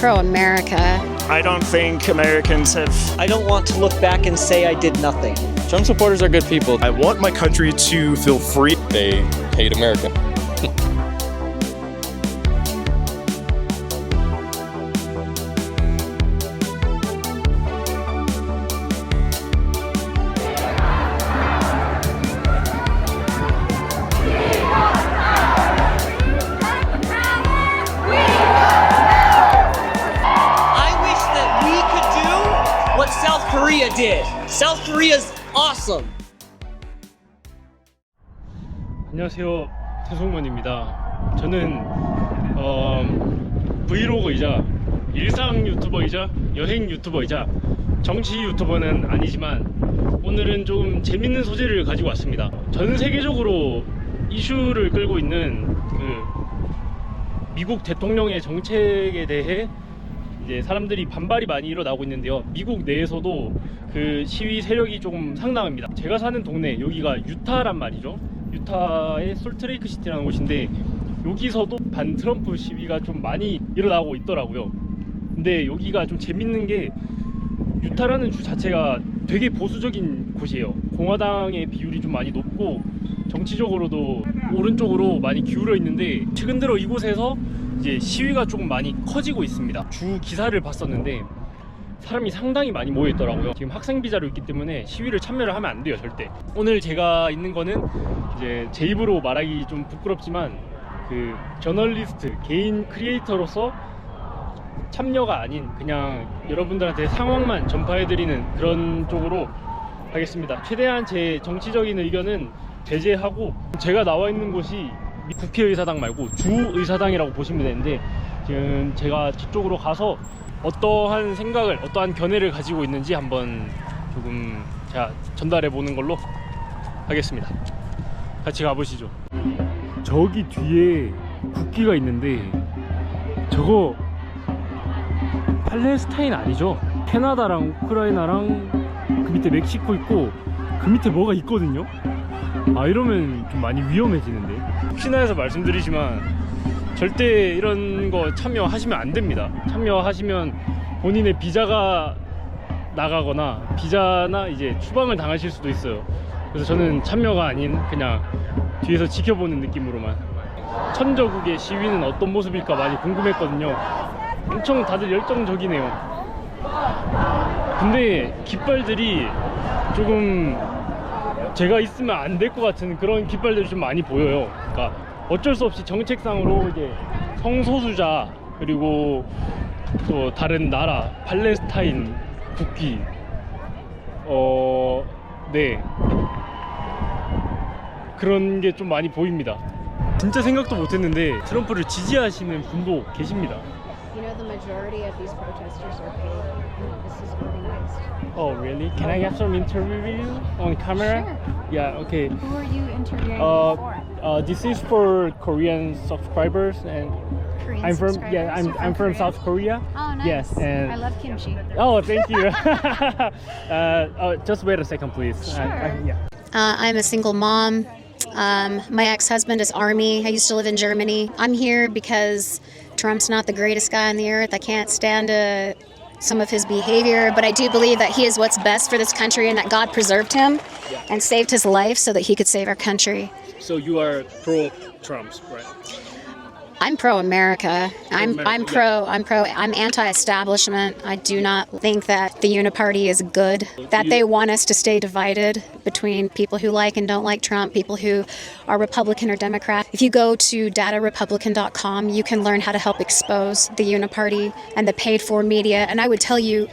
pro-America. I don't think Americans have. I don't want to look back and say I did nothing. Trump supporters are good people. I want my country to feel free. They hate America. What South Korea did. South Korea's awesome. 안녕하세요, 태송문입니다. 저는 브이로그이자 일상 유튜버이자 여행 유튜버이자 정치 유튜버는 아니지만 오늘은 좀 재밌는 소재를 가지고 왔습니다. 전 세계적으로 이슈를 끌고 있는 미국 대통령의 정책에 대해 이제 사람들이 반발이 많이 일어나고 있는데요. 미국 내에서도 그 시위 세력이 조금 상당합니다. 제가 사는 동네, 여기가 유타란 말이죠. 유타의 솔트레이크 시티라는 곳인데 여기서도 반 트럼프 시위가 좀 많이 일어나고 있더라고요. 근데 여기가 좀 재밌는 게 유타라는 주 자체가 되게 보수적인 곳이에요. 공화당의 비율이 좀 많이 높고 정치적으로도 오른쪽으로 많이 기울어 있는데 최근 들어 이곳에서 이제 시위가 조금 많이 커지고 있습니다. 주 기사를 봤었는데 사람이 상당히 많이 모여 있더라고요. 지금 학생 비자로 있기 때문에 시위를 참여를 하면 안 돼요, 절대. 오늘 제가 있는 거는 이제 제 입으로 말하기 좀 부끄럽지만 그 저널리스트, 개인 크리에이터로서 참여가 아닌 그냥 여러분들한테 상황만 전파해드리는 그런 쪽으로 하겠습니다. 최대한 제 정치적인 의견은 배제하고, 제가 나와 있는 곳이 국회의사당 말고 주의사당이라고 보시면 되는데 지금 제가 저쪽으로 가서 어떠한 생각을, 어떠한 견해를 가지고 있는지 한번 조금 제가 전달해 보는 걸로 하겠습니다. 같이 가보시죠. 저기 뒤에 국기가 있는데 저거 팔레스타인 아니죠? 캐나다랑 우크라이나랑 그 밑에 멕시코 있고 그 밑에 뭐가 있거든요? 아, 이러면 좀 많이 위험해지는데. 혹시나 해서 말씀드리지만 절대 이런 거 참여하시면 안 됩니다. 참여하시면 본인의 비자가 나가거나 비자나 이제 추방을 당하실 수도 있어요. 그래서 저는 참여가 아닌 그냥 뒤에서 지켜보는 느낌으로만. 천저국의 시위는 어떤 모습일까 많이 궁금했거든요. 엄청 다들 열정적이네요. 근데 깃발들이 조금 제가 있으면 안 될 것 같은 그런 깃발들이 좀 많이 보여요. 그러니까 어쩔 수 없이 정책상으로 이제 성소수자 그리고 또 다른 나라, 팔레스타인 국기, 네, 그런 게 좀 많이 보입니다. 진짜 생각도 못했는데 트럼프를 지지하시는 분도 계십니다. You know, the majority of these protesters are paid. This is organized. Oh, really? Can I have some interview with you on camera? Sure. Yeah, okay. Who are you interviewing for? This is for Korean subscribers, and Korean I'm from subscribers? You're I'm from Korea? South Korea. Oh, nice. Yes, and I love kimchi. oh, thank you. Just wait a second, please. Sure. Yeah. I'm a single mom. My ex-husband is Army. I used to live in Germany. I'm here because Trump's not the greatest guy on the earth. I can't stand some of his behavior, but I do believe that he is what's best for this country and that God preserved him and saved his life so that he could save our country. So you are pro-Trump's, right? I'm pro-America. I'm Pro-America, I'm anti-establishment. I do not think that the Uniparty is good. That they want us to stay divided between people who like and don't like Trump, people who are Republican or Democrat. If you go to datarepublican.com, you can learn how to help expose the Uniparty and the paid-for media. And I would tell you,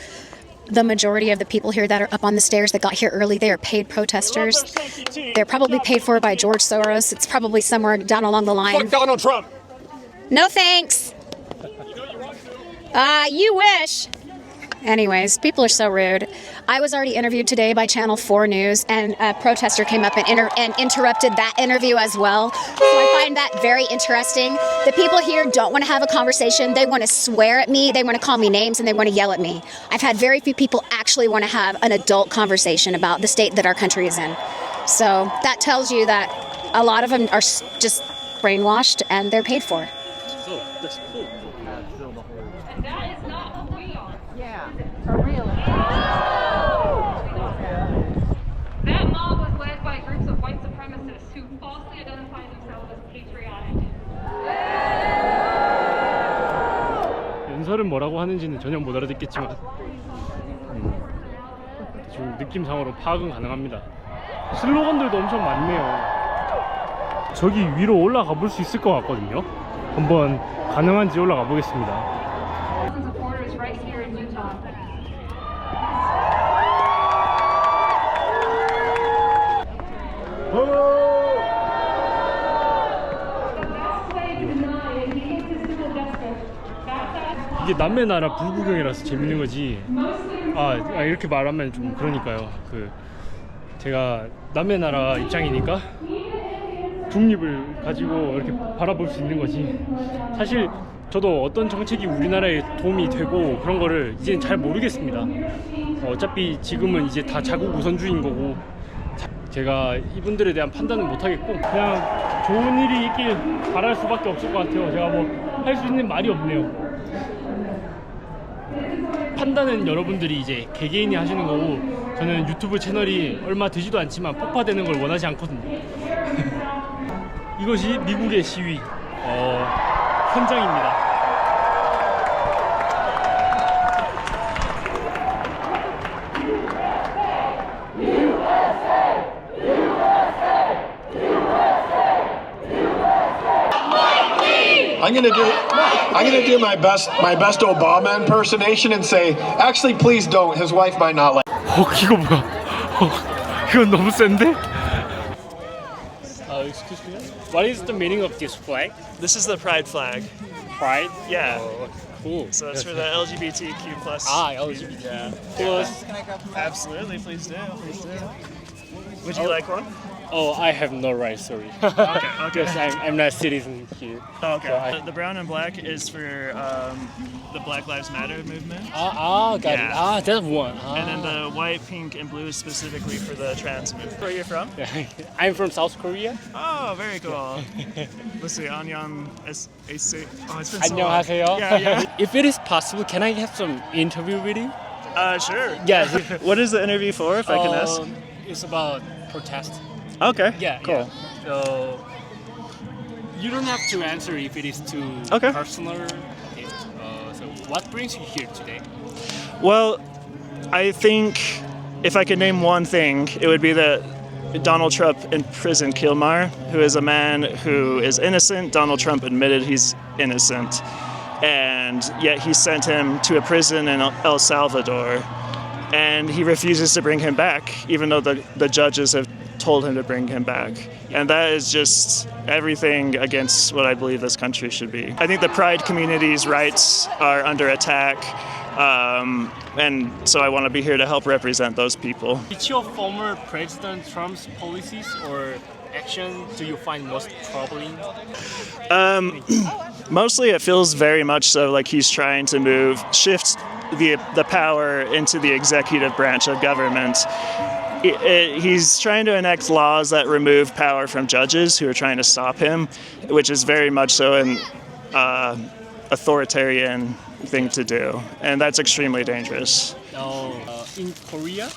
the majority of the people here that are up on the stairs that got here early, they are paid protesters. They're probably paid for by George Soros. It's probably somewhere down along the line. Fuck Donald Trump! No thanks. You wish. Anyways, people are so rude. I was already interviewed today by Channel 4 News, and a protester came up and interrupted that interview as well. So I find that very interesting. The people here don't want to have a conversation. They want to swear at me. They want to call me names, and they want to yell at me. I've had very few people actually want to have an adult conversation about the state that our country is in. So that tells you that a lot of them are just brainwashed and they're paid for. So that's cool. 말은 뭐라고 하는지는 전혀 못 알아듣겠지만 좀 느낌상으로 파악은 가능합니다. 슬로건들도 엄청 많네요. 저기 위로 올라가 볼 수 있을 것 같거든요. 한번 가능한지 올라가 보겠습니다. 이게 남의 나라 불구경이라서 재밌는 거지. 이렇게 말하면 좀 그러니까요. 제가 남의 나라 입장이니까 중립을 가지고 이렇게 바라볼 수 있는 거지. 사실 저도 어떤 정책이 우리나라에 도움이 되고 그런 거를 이제는 잘 모르겠습니다. 어차피 지금은 이제 다 자국 우선주의인 거고 제가 이분들에 대한 판단은 못 하겠고 그냥 좋은 일이 있길 바랄 수밖에 없을 것 같아요. 제가 뭐 할 수 있는 말이 없네요. 판단은 여러분들이 이제 개개인이 하시는 거고 저는 유튜브 채널이 얼마 되지도 않지만 폭파되는 걸 원하지 않거든요. 이것이 미국의 시위 현장입니다. I'm gonna do my best Obama impersonation and say, actually, please don't. His wife might not like. 이거 뭐야? 이건 너무 센데? Excuse me. What is the meaning of this flag? This is the Pride flag. Pride? Yeah. Cool. So it's for the LGBTQ plus. LGBT. Yeah. Plus. Absolutely, please do. Would you like one? Oh, I have no right. Sorry. Okay. Because I'm not a citizen here. Okay. So The brown and black is for the Black Lives Matter movement. got Yeah. it. That's one. And then the white, pink, and blue is specifically for the trans movement. Where are you from? I'm from South Korea. Oh, very cool. Let's see, Anyan SAC. Oh, it's been so long. 안녕하세요. Yeah. If it is possible, can I have some interview with you? Sure. Yes. What is the interview for, if I can ask? It's about protest. Okay. Yeah. Cool. Yeah. So you don't have to answer if it is too Okay. personal. Okay. So what brings you here today? Well, I think if I could name one thing, it would be that Donald Trump imprisoned Kilmar, who is a man who is innocent. Donald Trump admitted he's innocent, and yet he sent him to a prison in El Salvador, and he refuses to bring him back, even though the judges have told him to bring him back. And that is just everything against what I believe this country should be. I think the Pride community's rights are under attack, and so I want to be here to help represent those people. Which your former President Trump's policies or action do you find most troubling? Mostly it feels very much so like he's trying to shift the power into the executive branch of government. He's trying to enact laws that remove power from judges who are trying to stop him, which is very much so an authoritarian thing to do, and that's extremely dangerous. Now, in Korea,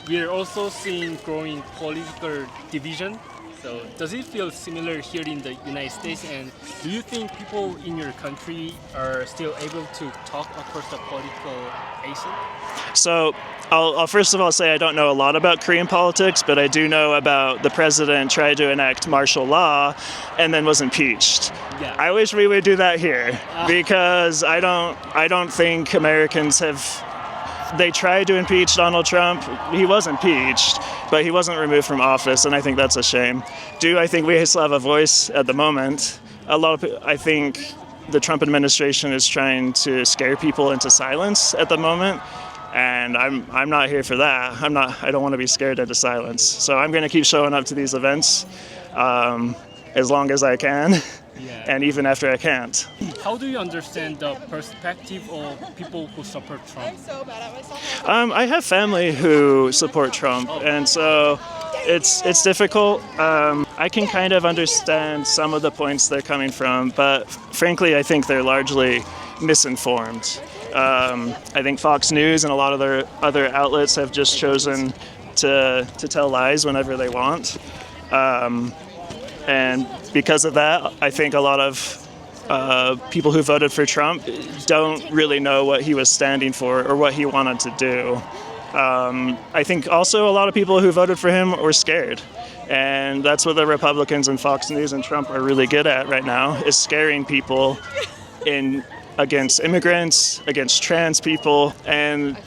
we are also seeing growing political division. So, does it feel similar here in the United States? And do you think people in your country are still able to talk across the political aisle? So I'll first of all say I don't know a lot about Korean politics, but I do know about the president tried to enact martial law and then was impeached. Yeah. I wish we would do that here because I don't think Americans have. They tried to impeach Donald Trump. He was impeached, but he wasn't removed from office, and I think that's a shame. Do I think we still have a voice at the moment? I think the Trump administration is trying to scare people into silence at the moment, and I'm not here for that. I don't want to be scared into silence. So I'm going to keep showing up to these events as long as I can. Yeah. And even after I can't. How do you understand the perspective of people who support Trump? I have family who support Trump, and so it's difficult. I can kind of understand some of the points they're coming from, but frankly, I think they're largely misinformed. I think Fox News and a lot of their other outlets have just chosen to tell lies whenever they want. And because of that, I think a lot of people who voted for Trump don't really know what he was standing for or what he wanted to do. I think also a lot of people who voted for him were scared. And that's what the Republicans and Fox News and Trump are really good at right now, is scaring people against immigrants, against trans people, and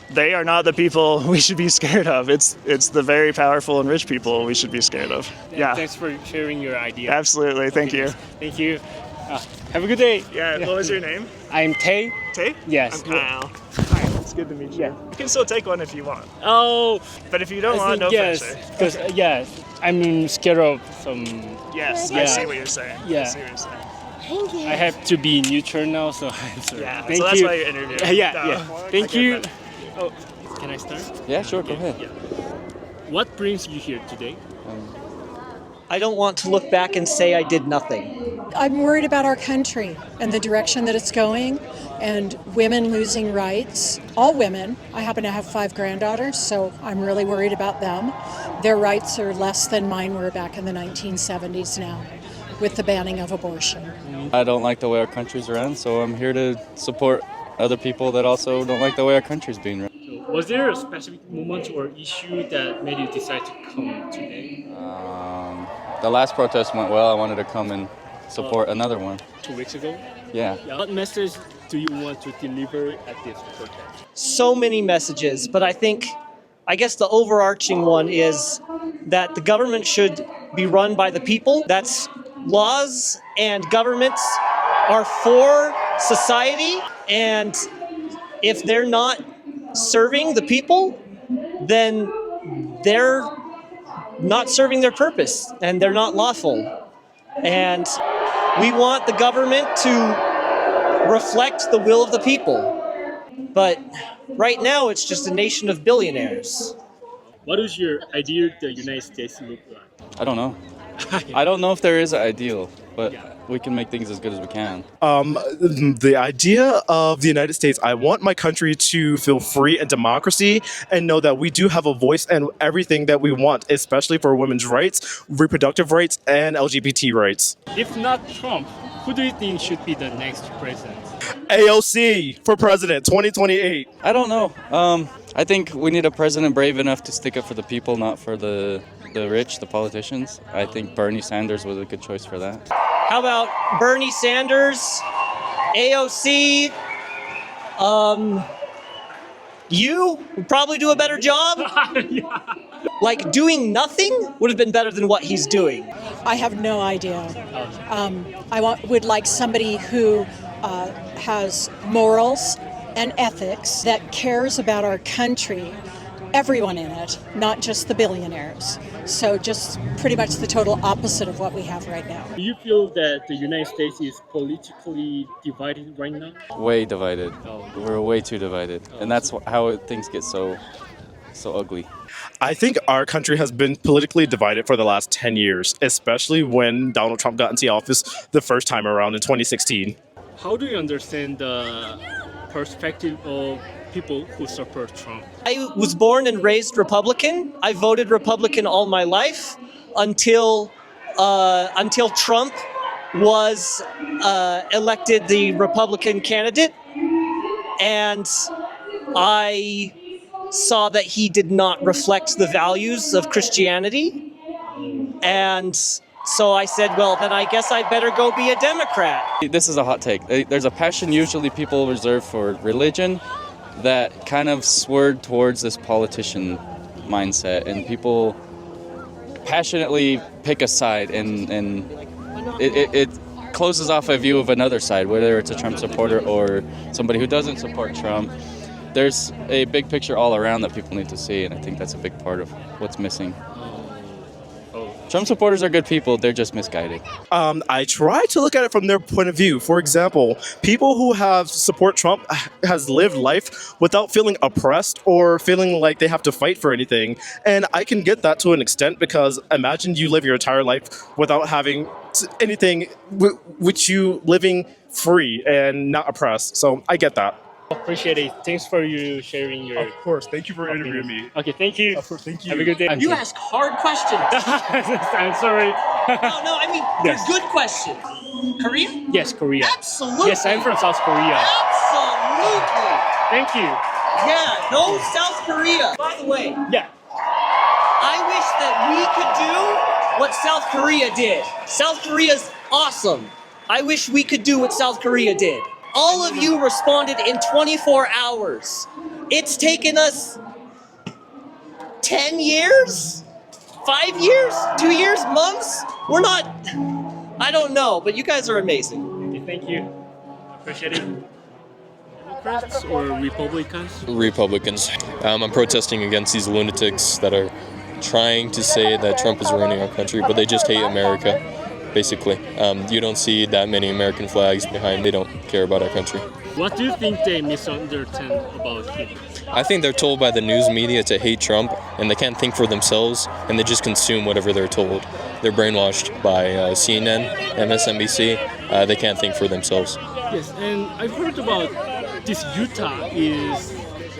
they are not the people we should be scared of. It's the very powerful and rich people we should be scared of. Yeah. Thanks for sharing your idea. Absolutely. Thank you. Thank you. Have a good day. Yeah. What was your name? I'm Tay. Tay? Yes. I'm Kyle. Hi. It's good to meet you. Yeah. You can still take one if you want. Oh, But if you don't want, no yes, pressure. because I'm scared of some. Yes, I Yeah. see what you're saying. Yeah. I see what you're saying. I have to be neutral now, so I'm sorry. Yeah, Thank so that's you. why you're interviewing. Yeah, No, yeah. I Thank get you. that. Oh, can I start? Yeah, sure, go ahead. Yeah. What brings you here today? I don't want to look back and say I did nothing. I'm worried about our country and the direction that it's going, and women losing rights. All women. I happen to have 5 granddaughters, so I'm really worried about them. Their rights are less than mine were back in the 1970s now, with the banning of abortion. I don't like the way our country's run, so I'm here to support other people that also don't like the way our country's being run. Was there a specific moment or issue that made you decide to come today? The last protest went well. I wanted to come and support another one. 2 weeks ago? Yeah. What message do you want to deliver at this protest? So many messages, but I guess the overarching one is that the government should be run by the people. That's laws and governments are for society, and if they're not serving the people, then they're not serving their purpose and they're not lawful. And we want the government to reflect the will of the people. But right now it's just a nation of billionaires. What is your ideal the United States look like? I don't know. I don't know if there is an ideal, but we can make things as good as we can. The idea of the United States, I want my country to feel free and democracy and know that we do have a voice and everything that we want, especially for women's rights, reproductive rights, and LGBT rights. If not Trump, who do you think should be the next president? AOC for president 2028. I don't know. I think we need a president brave enough to stick up for the people, not for the rich, the politicians. I think Bernie Sanders was a good choice for that. How about Bernie Sanders, AOC, you would probably do a better job? Like doing nothing would have been better than what he's doing. I have no idea. Would like somebody who has morals and ethics, that cares about our country, everyone in it, not just the billionaires. So just pretty much the total opposite of what we have right now. Do you feel that the United States is politically divided right now? Way divided. We're way too divided. And that's how things get so ugly. I think our country has been politically divided for the last 10 years, especially when Donald Trump got into office the first time around in 2016. How do you understand the perspective of people who support Trump? I was born and raised Republican. I voted Republican all my life until Trump was elected the Republican candidate, and I saw that he did not reflect the values of Christianity, and so I said, well, then I guess I better go be a Democrat. This is a hot take. There's a passion usually people reserve for religion that kind of swerved towards this politician mindset, and people passionately pick a side, and it closes off a view of another side, whether it's a Trump supporter or somebody who doesn't support Trump. There's a big picture all around that people need to see, and I think that's a big part of what's missing. Trump supporters are good people, they're just misguided. I try to look at it from their point of view. For example, people who have support Trump has lived life without feeling oppressed or feeling like they have to fight for anything. And I can get that to an extent, because imagine you live your entire life without having anything with you living free and not oppressed. So I get that. Appreciate it. Thanks for you sharing your... Of course. Thank you for interviewing me. Okay, thank you. Of course, thank you. Have a good day. You ask hard questions. I'm sorry. No, I mean, they're good questions. Korea? Yes, Korea. Absolutely. Yes, I'm from South Korea. Absolutely. Thank you. Yeah, go South Korea. By the way, Yeah. I wish that we could do what South Korea did. South Korea's awesome. I wish we could do what South Korea did. All of you responded in 24 hours. It's taken us 10 years? 5 years? 2 years? Months? We're not... I don't know, but you guys are amazing. Okay, thank you. Appreciate it. Democrats or Republicans? Republicans. I'm protesting against these lunatics that are trying to say that Trump is ruining our country, but they just hate America, basically. You don't see that many American flags behind. They don't care about our country. What do you think they misunderstand about him? I think they're told by the news media to hate Trump, and they can't think for themselves, and they just consume whatever they're told. They're brainwashed by CNN, MSNBC. They can't think for themselves. Yes, and I've heard about this Utah is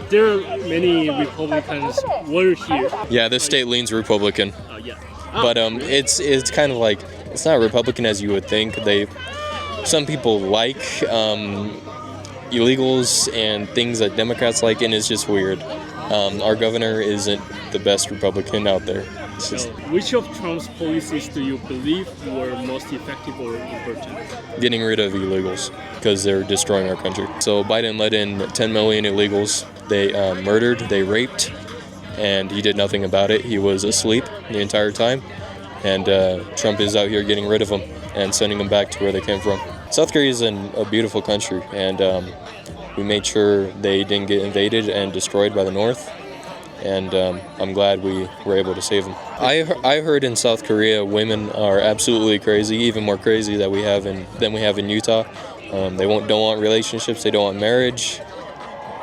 there are many Republicans were here. Yeah, this state leans Republican, Yeah. but it's kind of like it's not Republican as you would think. Some people like illegals and things that Democrats like, and it's just weird. Our governor isn't the best Republican out there. So, which of Trump's policies do you believe were most effective or important? Getting rid of illegals because they're destroying our country. So Biden let in 10 million illegals. They murdered, they raped, and he did nothing about it. He was asleep the entire time, and Trump is out here getting rid of them and sending them back to where they came from. South Korea is a beautiful country, and we made sure they didn't get invaded and destroyed by the North. And I'm glad we were able to save them. I heard in South Korea women are absolutely crazy, even more crazy than we have in Utah. They don't want relationships, they don't want marriage.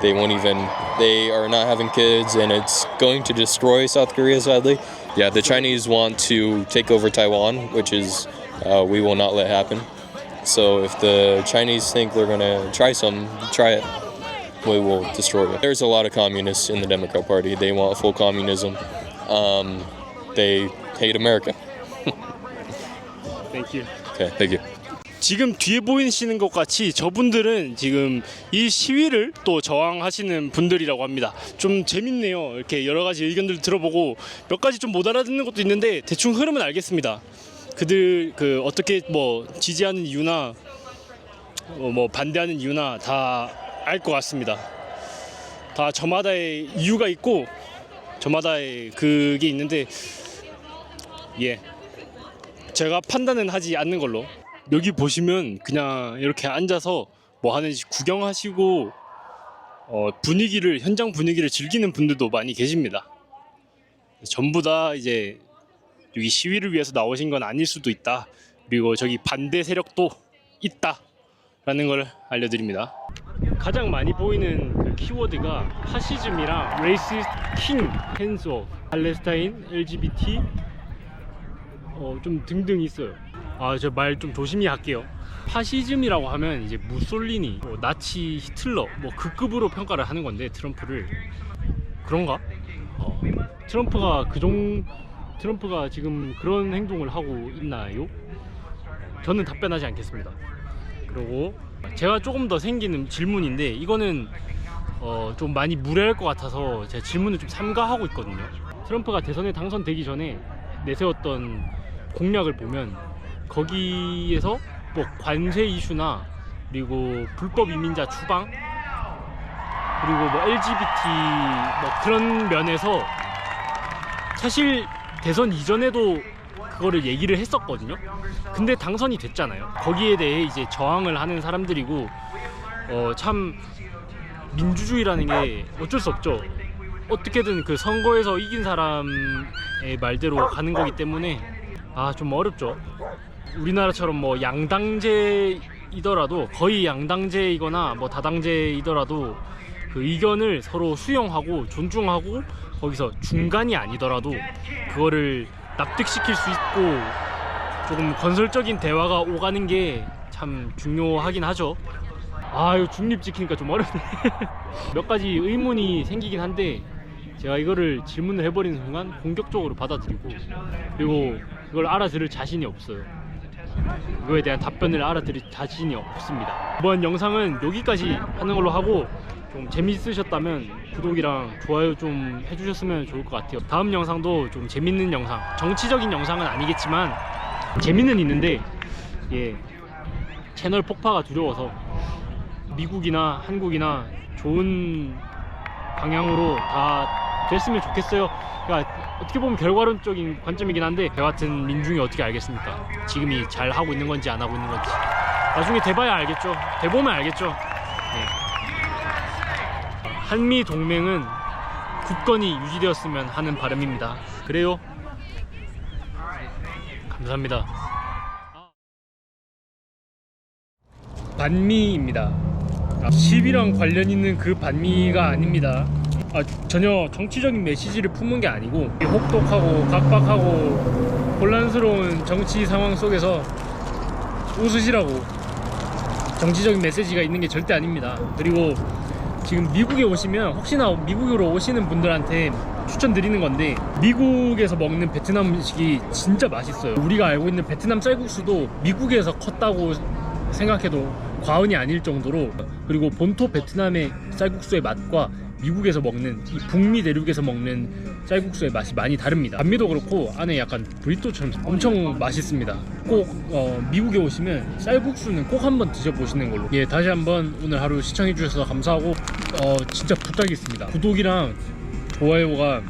They are not having kids, and it's going to destroy South Korea, sadly. Yeah, the Chinese want to take over Taiwan, which is we will not let happen. So if the Chinese think they're gonna try it. We will destroy it. There's a lot of communists in the Democrat Party. They want full communism. They hate America. Thank you. Okay, thank you. 지금 뒤에 보이시는 것 같이 저분들은 지금 이 시위를 또 저항하시는 분들이라고 합니다. 좀 재밌네요. 이렇게 여러 가지 의견들을 들어보고 몇 가지 좀 못 알아듣는 것도 있는데 대충 흐름은 알겠습니다. 그들 어떻게 뭐 지지하는 이유나 뭐 반대하는 이유나 다 알 것 같습니다. 다 저마다의 이유가 있고 저마다의 그게 있는데 제가 판단은 하지 않는 걸로. 여기 보시면 그냥 이렇게 앉아서 뭐 하는지 구경하시고 현장 분위기를 즐기는 분들도 많이 계십니다. 전부 다 이제 여기 시위를 위해서 나오신 건 아닐 수도 있다. 그리고 저기 반대 세력도 있다라는 걸 알려드립니다. 가장 많이 보이는 그 키워드가 파시즘이랑 레이시스트, 킹, 펜소, 팔레스타인, LGBT 좀 등등 있어요. 저 말 좀 조심히 할게요. 파시즘이라고 하면 이제 무솔리니, 나치, 히틀러 뭐 그 급으로 평가를 하는 건데 트럼프를 그런가? 트럼프가 지금 그런 행동을 하고 있나요? 저는 답변하지 않겠습니다. 그리고 제가 조금 더 생기는 질문인데 이거는 좀 많이 무례할 것 같아서 제가 질문을 좀 삼가하고 있거든요. 트럼프가 대선에 당선되기 전에 내세웠던 공약을 보면 거기에서 뭐 관세 이슈나 그리고 불법 이민자 추방 그리고 뭐 LGBT 뭐 그런 면에서 사실 대선 이전에도 그거를 얘기를 했었거든요. 근데 당선이 됐잖아요. 거기에 대해 이제 저항을 하는 사람들이고 참 민주주의라는 게 어쩔 수 없죠. 어떻게든 그 선거에서 이긴 사람의 말대로 가는 거기 때문에 좀 어렵죠. 우리나라처럼 뭐 양당제이더라도 거의 양당제이거나 뭐 다당제이더라도 그 의견을 서로 수용하고 존중하고 거기서 중간이 아니더라도 그거를 납득시킬 수 있고 조금 건설적인 대화가 오가는 게 참 중요하긴 하죠. 이거 중립 지키니까 좀 어렵네. 몇 가지 의문이 생기긴 한데 제가 이거를 질문을 해버리는 순간 공격적으로 받아들이고 그리고 그걸 알아들을 자신이 없어요. 그거에 대한 답변을 알아들을 자신이 없습니다. 이번 영상은 여기까지 하는 걸로 하고, 좀 재밌으셨다면 구독이랑 좋아요 좀 해주셨으면 좋을 것 같아요. 다음 영상도 좀 재밌는 영상, 정치적인 영상은 아니겠지만 재미는 있는데, 예, 채널 폭파가 두려워서 미국이나 한국이나 좋은 방향으로 다 됐으면 좋겠어요. 그러니까 어떻게 보면 결과론적인 관점이긴 한데, 저 같은 민중이 어떻게 알겠습니까? 지금이 잘 하고 있는 건지 안 하고 있는 건지. 나중에 돼봐야 알겠죠. 돼보면 알겠죠. 네. 한미 동맹은 굳건히 유지되었으면 하는 바람입니다. 그래요. 감사합니다. 반미입니다. 시비랑 관련 있는 그 반미가 아닙니다. 전혀 정치적인 메시지를 품은 게 아니고, 혹독하고 각박하고 혼란스러운 정치 상황 속에서 웃으시라고 정치적인 메시지가 있는 게 절대 아닙니다. 그리고 지금 미국에 오시면, 혹시나 미국으로 오시는 분들한테 추천드리는 건데, 미국에서 먹는 베트남 음식이 진짜 맛있어요. 우리가 알고 있는 베트남 쌀국수도 미국에서 컸다고 생각해도 과언이 아닐 정도로, 그리고 본토 베트남의 쌀국수의 맛과 미국에서 먹는, 이 북미 대륙에서 먹는 쌀국수의 맛이 많이 다릅니다. 반미도 그렇고 안에 약간 브리또처럼 엄청 맛있습니다. 꼭 미국에 오시면 쌀국수는 꼭 한번 드셔보시는 걸로. 예, 다시 한번 오늘 하루 시청해 주셔서 감사하고, 진짜 부탁드리겠습니다. 구독이랑 좋아요가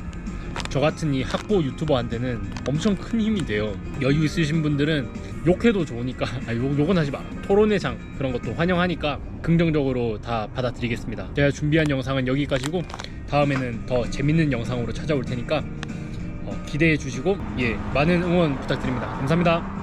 저 같은 이 학고 유튜버한테는 엄청 큰 힘이 돼요. 여유 있으신 분들은 욕해도 좋으니까, 욕은 하지 마라. 토론의 장 그런 것도 환영하니까 긍정적으로 다 받아들이겠습니다. 제가 준비한 영상은 여기까지고, 다음에는 더 재밌는 영상으로 찾아올 테니까 기대해 주시고, 예, 많은 응원 부탁드립니다. 감사합니다.